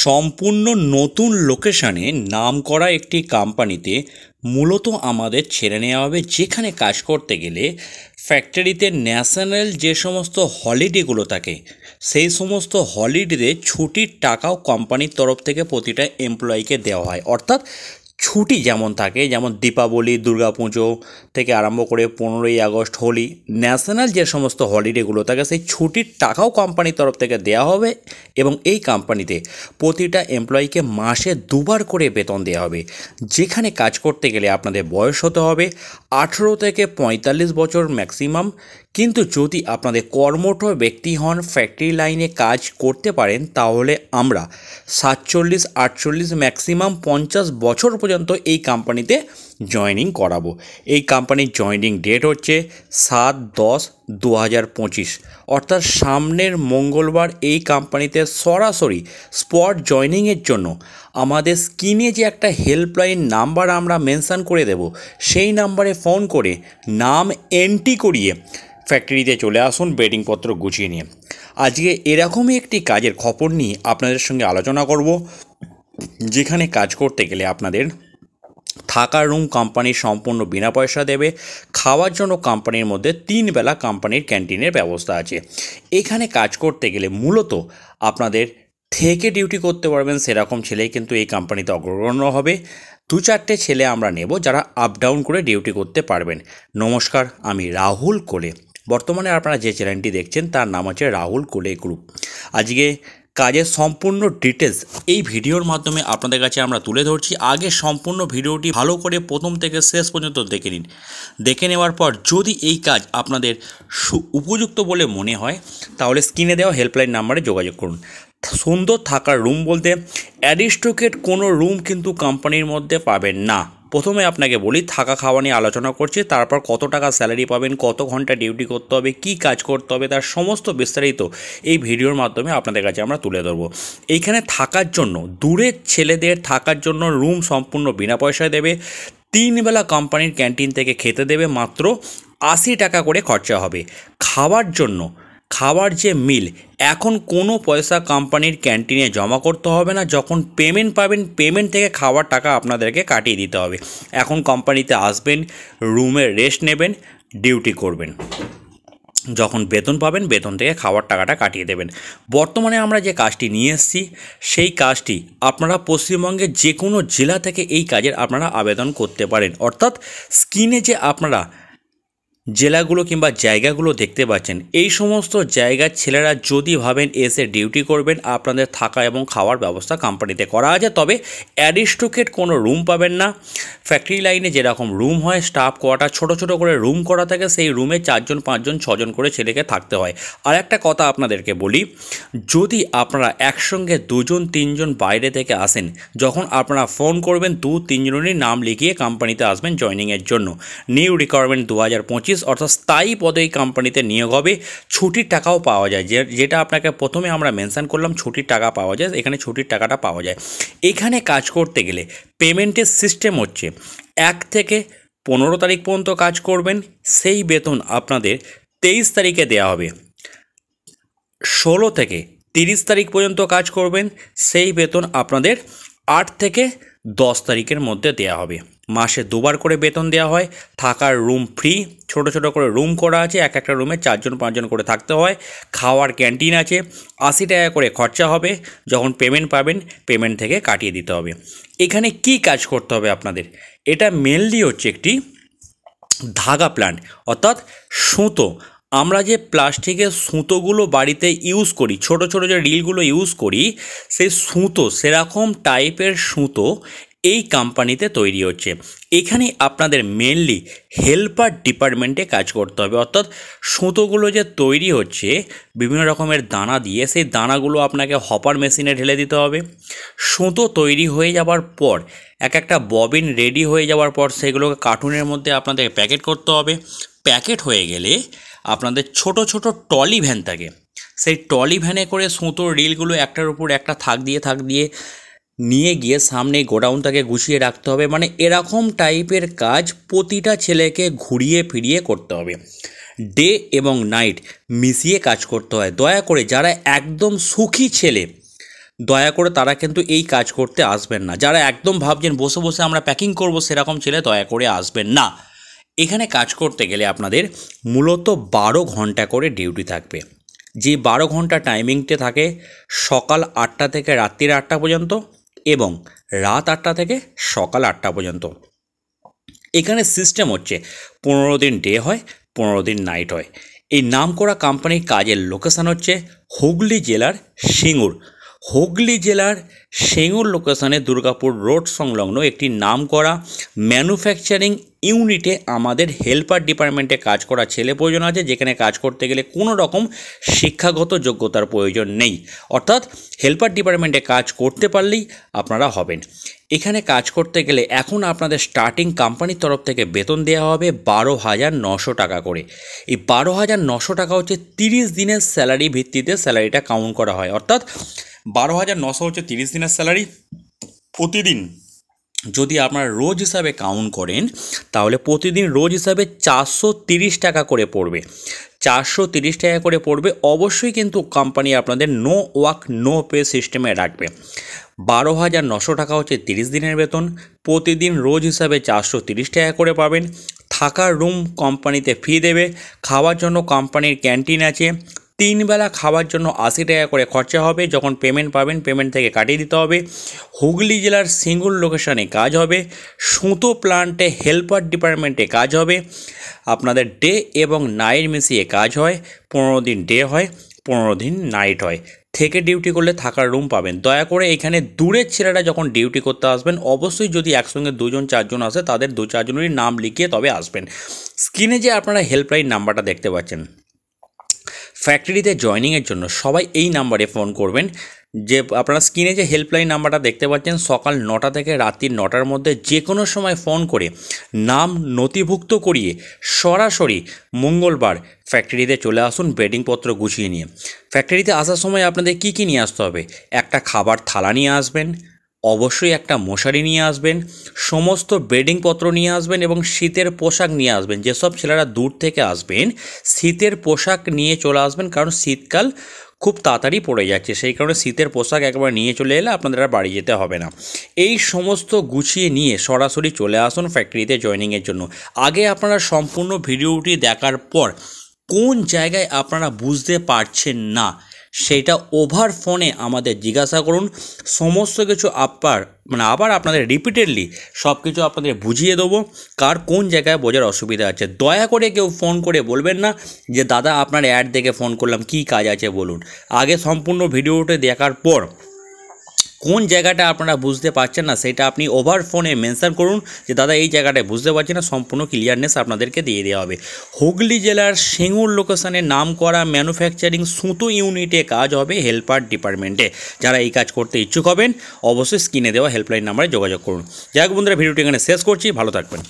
সম্পূর্ণ নতুন লোকেশনে নামকরা একটি কোম্পানিতে মূলত আমাদের ছেড়ে নেওয়া হবে, যেখানে কাজ করতে গেলে ফ্যাক্টরিতে ন্যাশনাল যে সমস্ত হলিডেগুলো থাকে সেই সমস্ত হলিডেতে ছুটির টাকাও কোম্পানির তরফ থেকে প্রতিটা এমপ্লয়িকে দেওয়া হয়। অর্থাৎ ছুটি যেমন থাকে, যেমন দীপাবলি, দুর্গাপুজো থেকে আরম্ভ করে 15ই আগস্ট, হোলি, ন্যাশনাল যে সমস্ত হলিডেগুলো থাকে সেই ছুটির টাকাও কোম্পানির তরফ থেকে দেওয়া হবে। এবং এই কোম্পানিতে প্রতিটা এমপ্লয়িকে মাসে দুবার করে বেতন দেওয়া হবে। যেখানে কাজ করতে গেলে আপনাদের বয়স হতে হবে 18 থেকে 45 বছর ম্যাক্সিমাম। কিন্তু যদি আপনাদের কর্মঠ ব্যক্তি হন, ফ্যাক্টরি লাইনে কাজ করতে পারেন, তাহলে আমরা 47, 48, ম্যাক্সিমাম 50 বছর পর্যন্ত এই কোম্পানিতে জয়েনিং করাবো। এই কোম্পানির জয়েনিং ডেট হচ্ছে 7/10/2025, অর্থাৎ সামনের মঙ্গলবার। এই কোম্পানিতে সরাসরি স্পট জয়েনিংয়ের জন্য আমাদের স্ক্রিনে যে একটা হেল্পলাইন নাম্বার আমরা মেনশান করে দেব, সেই নাম্বারে ফোন করে নাম এন্ট্রি করিয়ে ফ্যাক্টরিতে চলে আসুন বেডিংপত্র গুছিয়ে নিয়ে। আজকে এরকমই একটি কাজের খবর নিয়ে আপনাদের সঙ্গে আলোচনা করব, যেখানে কাজ করতে গেলে আপনাদের থাকার রুম কোম্পানি সম্পূর্ণ বিনা পয়সা দেবে। খাওয়ার জন্য কোম্পানির মধ্যে 3 বেলা কোম্পানির ক্যান্টিনের ব্যবস্থা আছে। এখানে কাজ করতে গেলে মূলত আপনাদের থেকে ডিউটি করতে পারবেন সেরকম ছেলেই কিন্তু এই কোম্পানিতে অগ্রগণ্য হবে। 2-4টে ছেলে আমরা নেব যারা আপ ডাউন করে ডিউটি করতে পারবেন। নমস্কার, আমি রাহুল কোলে। বর্তমানে আপনারা যে চ্যানেলটি দেখছেন তার নাম হচ্ছে রাহুল কোলে গ্রুপ। আজকে কাজের সম্পূর্ণ ডিটেলস এই ভিডিওর মাধ্যমে আপনাদের কাছে আমরা তুলে ধরছি। আগে সম্পূর্ণ ভিডিওটি ভালো করে প্রথম থেকে শেষ পর্যন্ত দেখে নিন। দেখে নেওয়ার পর যদি এই কাজ আপনাদের উপযুক্ত বলে মনে হয়, তাহলে স্ক্রিনে দেওয়া হেল্পলাইন নাম্বারে যোগাযোগ করুন। সুন্দর থাকার রুম বলতে অ্যারিস্টোক্রেট কোনো রুম কিন্তু কোম্পানির মধ্যে পাবেন না। প্রথমে আপনাকে বলি, থাকা খাওয়া নিয়ে আলোচনা করছি, তারপর কত টাকা স্যালারি পাবেন, কত ঘন্টা ডিউটি করতে হবে, কি কাজ করতে হবে, তার সমস্ত বিস্তারিত এই ভিডিওর মাধ্যমে আপনাদের কাছে আমরা তুলে ধরবো। এইখানে থাকার জন্য দূরের ছেলেদের থাকার জন্য রুম সম্পূর্ণ বিনা পয়সায় দেবে। 3 বেলা কোম্পানির ক্যান্টিন থেকে খেতে দেবে, মাত্র 80 টাকা করে খরচা হবে। খাওয়ার জন্য খাবার যে মিল, এখন কোনো পয়সা কোম্পানির ক্যান্টিনে জমা করতে হবে না। যখন পেমেন্ট পাবেন, পেমেন্ট থেকে খাওয়ার টাকা আপনাদেরকে কাটিয়ে দিতে হবে। এখন কোম্পানিতে আসবেন, রুমে রেস্ট নেবেন, ডিউটি করবেন। যখন বেতন পাবেন, বেতন থেকে খাওয়ার টাকাটা কাটিয়ে দেবেন। বর্তমানে আমরা যে কাজটি নিয়ে এসেছি, সেই কাজটি আপনারা পশ্চিমবঙ্গের যে কোনো জেলা থেকে এই কাজের আপনারা আবেদন করতে পারেন। অর্থাৎ স্ক্রিনে যে আপনারা জেলাগুলো কিংবা জায়গাগুলো দেখতে পাচ্ছেন, এই সমস্ত জায়গার ছেলেরা যদি ভাবেন এসে ডিউটি করবেন, আপনাদের থাকা এবং খাওয়ার ব্যবস্থা কোম্পানিতে করা আছে। তবে অ্যারিস্টোক্রেট কোনো রুম পাবেন না। ফ্যাক্টরি লাইনে যেরকম রুম হয়, স্টাফ কোয়ার্টার ছোট ছোট করে রুম করা থাকে, সেই রুমে 4 জন 5 জন 6 জন করে ছেলেকে থাকতে হয়। আর একটা কথা আপনাদেরকে বলি, যদি আপনারা একসঙ্গে 2 জন 3 জন বাইরে থেকে আসেন, যখন আপনারা ফোন করবেন 2-3 জনেরই নাম লিখিয়ে কোম্পানিতে আসবেন জয়নিংয়ের জন্য। নিউ রিকোয়ারমেন্ট 2025, অর্থাৎ স্থায়ী পদে এই কোম্পানিতে নিয়োগ হবে। ছুটির টাকাও পাওয়া যায়, যেটা আপনাকে প্রথমে আমরা মেনশন করলাম, ছুটির টাকা পাওয়া যায়। এখানে ছুটির টাকাটা পাওয়া যায়। এখানে কাজ করতে গেলে পেমেন্টের সিস্টেম হচ্ছে 1 থেকে 15 তারিখ পর্যন্ত কাজ করবেন, সেই বেতন আপনাদের 23 তারিখে দেওয়া হবে। 16 থেকে 30 তারিখ পর্যন্ত কাজ করবেন, সেই বেতন আপনাদের 8 থেকে 10 তারিখের মধ্যে দেওয়া হবে। মাসে 2বার করে বেতন দেওয়া হয়। থাকার রুম ফ্রি, ছোট ছোট করে রুম করা আছে, এক একটা রুমে 4 জন 5 জন করে থাকতে হয়। খাওয়ার ক্যান্টিন আছে, 80 টাকা করে খরচা হবে। যখন পেমেন্ট পাবেন, পেমেন্ট থেকে কাটিয়ে দিতে হবে। এখানে কি কাজ করতে হবে আপনাদের, এটা মেনলি হচ্ছে একটি ধাগা প্ল্যান্ট, অর্থাৎ সুতো। আমরা যে প্লাস্টিকের সুতোগুলো বাড়িতে ইউজ করি, ছোট ছোট যে রিলগুলো ইউজ করি, সেই সুতো, সেরকম টাইপের সুতো এই কোম্পানিতে তৈরি হচ্ছে। এখানে আপনাদের মেনলি হেল্পার ডিপার্টমেন্টে কাজ করতে হবে। অর্থাৎ সুতোগুলো যে তৈরি হচ্ছে বিভিন্ন রকমের দানা দিয়ে, সেই দানাগুলো আপনাকে হপার মেশিনে ঢেলে দিতে হবে। সুতো তৈরি হয়ে যাওয়ার পর, এক একটা ববিন রেডি হয়ে যাওয়ার পর, সেগুলোকে কার্টুনের মধ্যে আপনাদের প্যাকেট করতে হবে। প্যাকেট হয়ে গেলে আপনাদের ছোট ছোট ট্রলি ভ্যান থাকে, সেই ট্রলি ভ্যানে করে সুতোর রিলগুলো একটার উপর একটা থাক দিয়ে নিয়ে গিয়ে সামনে গোডাউনটাকে গুছিয়ে রাখতে হবে। মানে এরকম টাইপের কাজ প্রতিটা ছেলেকে ঘুরিয়ে ফিরিয়ে করতে হবে। ডে এবং নাইট মিশিয়ে কাজ করতে হয়। দয়া করে যারা একদম সুখী ছেলে, দয়া করে তারা কিন্তু এই কাজ করতে আসবেন না। যারা একদম ভাবছেন বসে বসে আমরা প্যাকিং করব সেরকম ছেলে দয়া করে আসবেন না। এখানে কাজ করতে গেলে আপনাদের মূলত 12 ঘন্টা করে ডিউটি থাকবে। যে 12 ঘন্টা টাইমিংটা থাকে সকাল 8টা থেকে রাত্রির 8টা পর্যন্ত এবং রাত 8টা থেকে সকাল 8টা পর্যন্ত। এখানে সিস্টেম হচ্ছে 15 দিন ডে হয়, 15 দিন নাইট হয়। এই নামকরা কোম্পানির কাজের লোকেশান হচ্ছে হুগলি জেলার সিঙ্গুর। হুগলি জেলার সিঙ্গুর লোকেশানে দুর্গাপুর রোড সংলগ্ন একটি নামকরা ম্যানুফ্যাকচারিং ইউনিটে আমাদের হেল্পার ডিপার্টমেন্টে কাজ করা ছেলে প্রয়োজন আছে, যেখানে কাজ করতে গেলে কোনো রকম শিক্ষাগত যোগ্যতার প্রয়োজন নেই। অর্থাৎ হেল্পার ডিপার্টমেন্টে কাজ করতে পারলেই আপনারা হবেন। এখানে কাজ করতে গেলে এখন আপনাদের স্টার্টিং কোম্পানির তরফ থেকে বেতন দেওয়া হবে 12,900 টাকা করে। এই 12,900 টাকা হচ্ছে 30 দিনের স্যালারি ভিত্তিতে স্যালারিটা কাউন্ট করা হয়। অর্থাৎ 12,900 হচ্ছে 30 দিনের স্যালারি। প্রতিদিন যদি আপনারা রোজ হিসাবে কাউন্ট করেন তাহলে প্রতিদিন রোজ হিসাবে 430 টাকা করে পড়বে। 430 টাকা করে পড়বে। অবশ্যই কিন্তু কোম্পানি আপনাদের নো ওয়ার্ক নো পে সিস্টেমে রাখবে। 12,900 টাকা হচ্ছে 30 দিনের বেতন। প্রতিদিন রোজ হিসাবে 430 টাকা করে পাবেন। থাকার রুম কোম্পানিতে ফি দেবে। খাওয়ার জন্য কোম্পানির ক্যান্টিন আছে। 3 বেলা খাওয়ার জন্য 80 টাকা করে খরচা হবে। যখন পেমেন্ট পাবেন পেমেন্ট থেকে কাটিয়ে দিতে হবে। হুগলি জেলার সিঙ্গুর লোকেশনে কাজ হবে। সুতো প্লান্টে হেল্পার ডিপার্টমেন্টে কাজ হবে। আপনাদের ডে এবং নাইট মিশিয়ে কাজ হয়। 15 দিন ডে হয়, 15 দিন নাইট হয়। থেকে ডিউটি করলে থাকার রুম পাবেন। দয়া করে এখানে দূরের ছেলেরা যখন ডিউটি করতে আসবেন অবশ্যই যদি একসঙ্গে 2জন 4জন আসে তাদের 2-4জনেরই নাম লিখিয়ে তবে আসবেন। স্ক্রিনে যে আপনারা হেল্পলাইন নাম্বারটা দেখতে পাচ্ছেন, ফ্যাক্টরিতে জয়েনিংয়ের জন্য সবাই এই নাম্বারে ফোন করবেন। যে আপনারা স্ক্রিনে যে হেল্পলাইন নাম্বারটা দেখতে পাচ্ছেন সকাল 9টা থেকে রাত্রি 9টার মধ্যে যে কোনো সময় ফোন করে নাম নথিভুক্ত করিয়ে সরাসরি মঙ্গলবার ফ্যাক্টরিতে চলে আসুন বেডিংপত্র গুছিয়ে নিয়ে। ফ্যাক্টরিতে আসার সময় আপনাদের কি কি নিয়ে আসতে হবে? একটা খাবার থালা নিয়ে আসবেন, অবশ্যই একটা মশারি নিয়ে আসবেন, সমস্ত বেডিংপত্র নিয়ে আসবেন এবং শীতের পোশাক নিয়ে আসবেন। যেসব ছেলেরা দূর থেকে আসবেন শীতের পোশাক নিয়ে চলে আসবেন, কারণ শীতকাল খুব তাড়াতাড়ি পড়ে যাচ্ছে, সেই কারণে শীতের পোশাক একবার নিয়ে চলে এলে আপনাদের আর বাড়ি যেতে হবে না। এই সমস্ত গুছিয়ে নিয়ে সরাসরি চলে আসুন ফ্যাক্টরিতে জয়েনিংয়ের জন্য। আগে আপনারা সম্পূর্ণ ভিডিওটি দেখার পর কোন জায়গায় আপনারা বুঝতে পারছেন না সেটা ওভার ফোনে আমাদের জিজ্ঞাসা করুন। সমস্ত কিছু আবার আপনাদের রিপিটেডলি সব কিছু আপনাদের বুঝিয়ে দেবো কার কোন জায়গায় বোঝার অসুবিধা আছে। দয়া করে কেউ ফোন করে বলবেন না যে দাদা আপনার অ্যাড দেখে ফোন করলাম, কী কাজ আছে বলুন। আগে সম্পূর্ণ ভিডিওটি দেখার পর কোন জায়গাটা আপনারা বুঝতে পারছেন না সেটা আপনি ওভার ফোনে মেনশন করুন যে দাদা এই জায়গাটায় বুঝতে পারছি না, সম্পূর্ণ ক্লিয়ারনেস আপনাদেরকে দিয়ে দেওয়া হবে। হুগলি জেলার সিঙ্গুর লোকেশনে নাম করা ম্যানুফ্যাকচারিং সুতো ইউনিটে কাজ হবে হেল্পার ডিপার্টমেন্টে। যারা এই কাজ করতে ইচ্ছুক হবেন অবশ্যই স্ক্রিনে দেওয়া হেল্পলাইন নাম্বারে যোগাযোগ করুন। যাই হোক বন্ধুরা, ভিডিওটি এখানে শেষ করছি। ভালো থাকবেন।